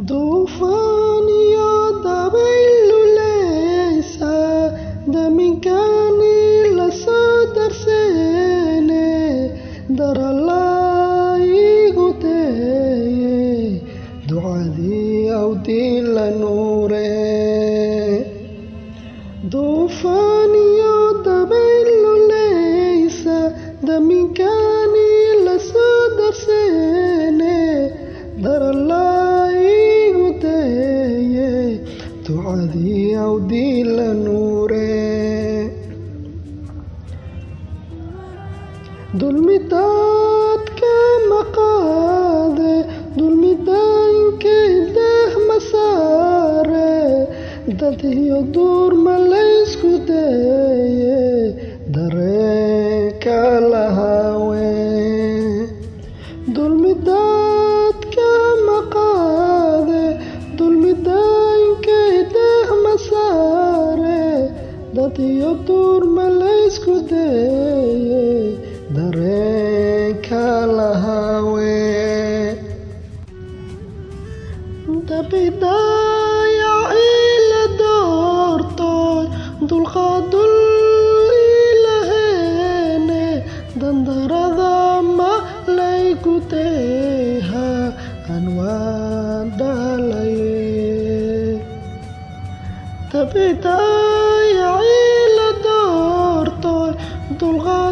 duufaan iyo dabaylu leysa daminkani la soo darseene darallaa igu deeye ducadii awdii la nuure duufaan iyo dabaylu leysa daminkani la soo darseene darallaa igu deeye ducadii awdii la nuure dulmidaadka maqaade dulmidaankay deeh ma saare dad iyo duur ma laysku deeye dareenka lahaawe dulmidaadka maqaade dulmidaankay deeh ma saare dad iyo duur ma laysku deeye dareenka lahaawe dabidaayacii la doortoy dulqaadul ilaheene dandarada ma laygu deeha aan waan dhalaye dabidaayacii la doortoy dulqaad